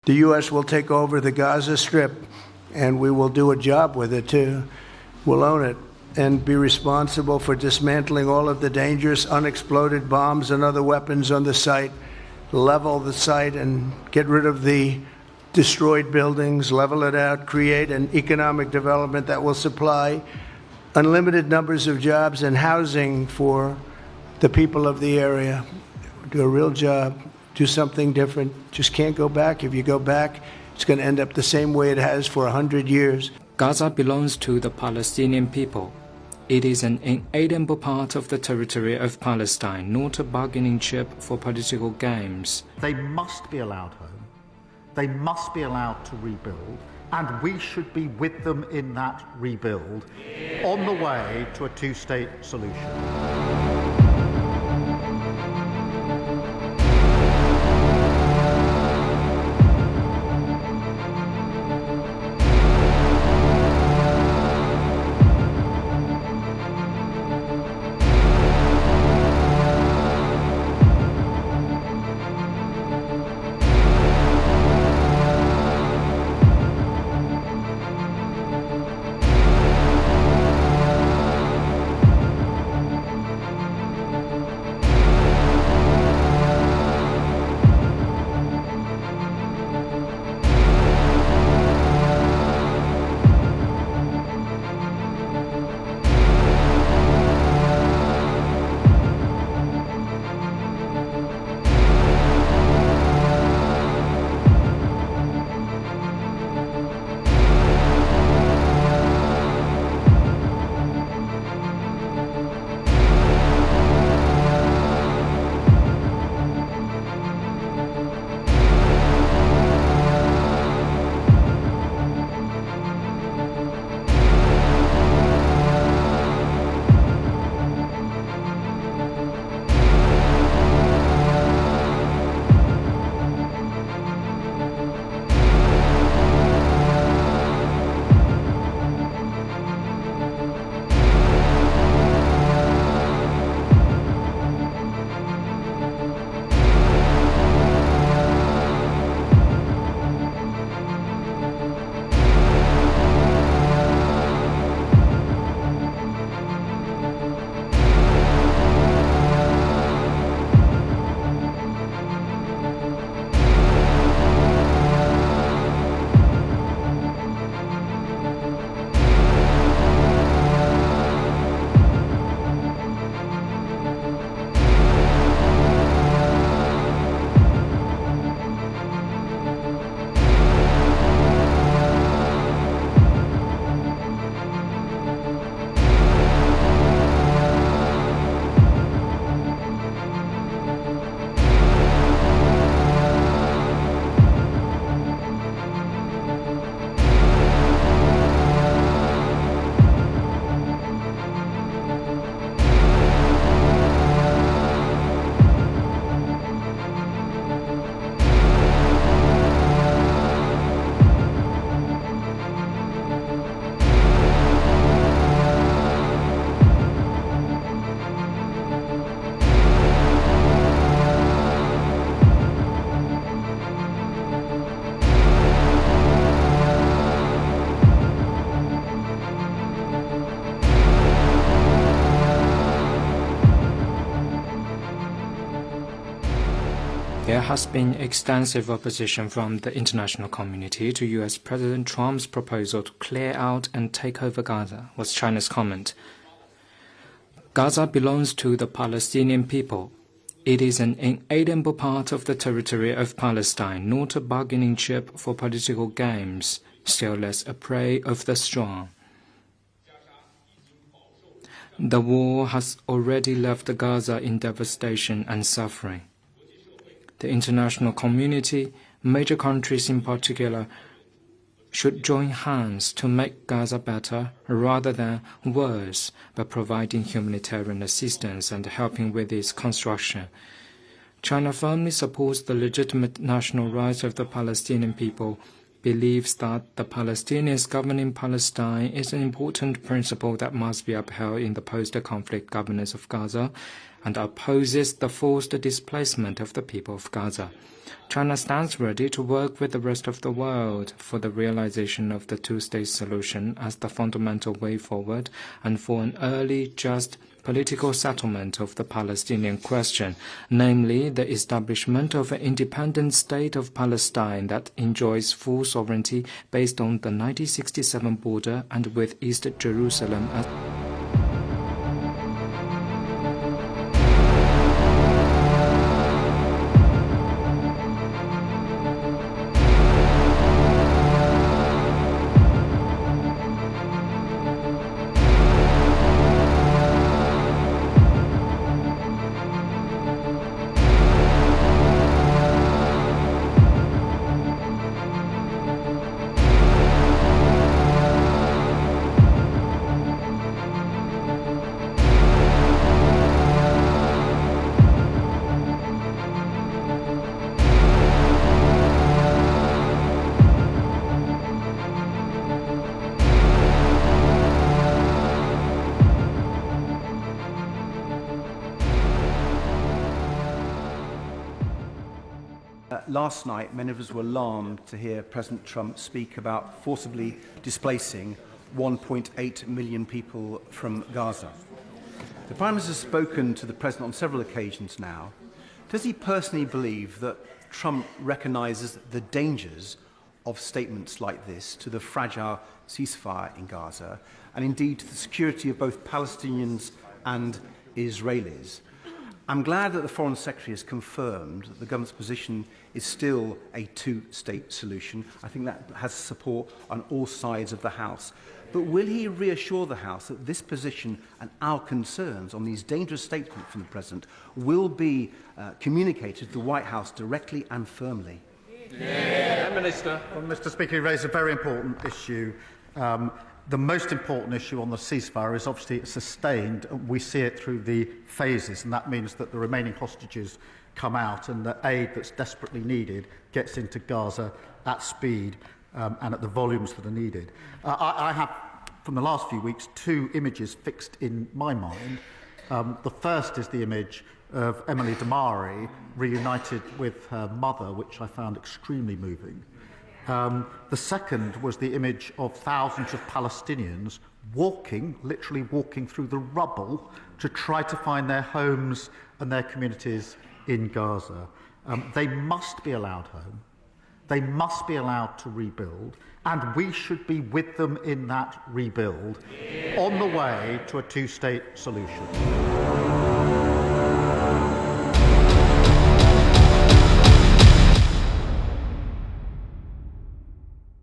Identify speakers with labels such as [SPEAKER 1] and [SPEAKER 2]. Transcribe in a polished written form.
[SPEAKER 1] The U.S. will take over the Gaza Strip, and we will do a job with it, too. We'll own it and be responsible for dismantling all of the dangerous unexploded bombs and other weapons on the site, level the site and get rid of the destroyed buildings, level it out, create an economic development that will supply unlimited numbers of jobs and housing for the people of the area. Do a real job, do something different. Just can't go back. If you go back, it's going to end up the same way it has for 100 years.
[SPEAKER 2] Gaza belongs to the Palestinian people. It is an inalienable part of the territory of Palestine, not a bargaining chip for political games.
[SPEAKER 3] They must be allowed home. They must be allowed to rebuild, and we should be with them in that rebuild on the way to a two-state solution.
[SPEAKER 2] There has been extensive opposition from the international community to U.S. President Trump's proposal to clear out and take over Gaza, was China's comment. Gaza belongs to the Palestinian people. It is an inalienable part of the territory of Palestine, not a bargaining chip for political games, still less a prey of the strong. The war has already left Gaza in devastation and suffering. The international community, major countries in particular, should join hands to make Gaza better rather than worse by providing humanitarian assistance and helping with its construction. China firmly supports the legitimate national rights of the Palestinian people, believes that the Palestinians governing Palestine is an important principle that must be upheld in the post-conflict governance of Gaza, and opposes the forced displacement of the people of Gaza. China stands ready to work with the rest of the world for the realization of the two-state solution as the fundamental way forward and for an early, just political settlement of the Palestinian question, namely the establishment of an independent state of Palestine that enjoys full sovereignty based on the 1967 border and with East Jerusalem as
[SPEAKER 4] Last night, many of us were alarmed to hear President Trump speak about forcibly displacing 1.8 million people from Gaza. The Prime Minister has spoken to the President on several occasions now. Does he personally believe that Trump recognises the dangers of statements like this to the fragile ceasefire in Gaza and indeed to the security of both Palestinians and Israelis? I'm glad that the Foreign Secretary has confirmed that the government's position is still a two-state solution. I think that has support on all sides of the House. But will he reassure the House that this position and our concerns on these dangerous statements from the President will be communicated to the White House directly and firmly?
[SPEAKER 3] Prime Minister. Well, Mr. Speaker, you raise a very important issue. The most important issue on the ceasefire is obviously it's sustained. We see it through the phases, and that means that the remaining hostages come out and the aid that's desperately needed gets into Gaza at speed and at the volumes that are needed. I have, from the last few weeks, two images fixed in my mind. The first is the image of Emily Damari reunited with her mother, which I found extremely moving. The second was the image of thousands of Palestinians walking, literally walking through the rubble to try to find their homes and their communities in Gaza. They must be allowed home. They must be allowed to rebuild, and we should be with them in that rebuild on the way to a two-state solution.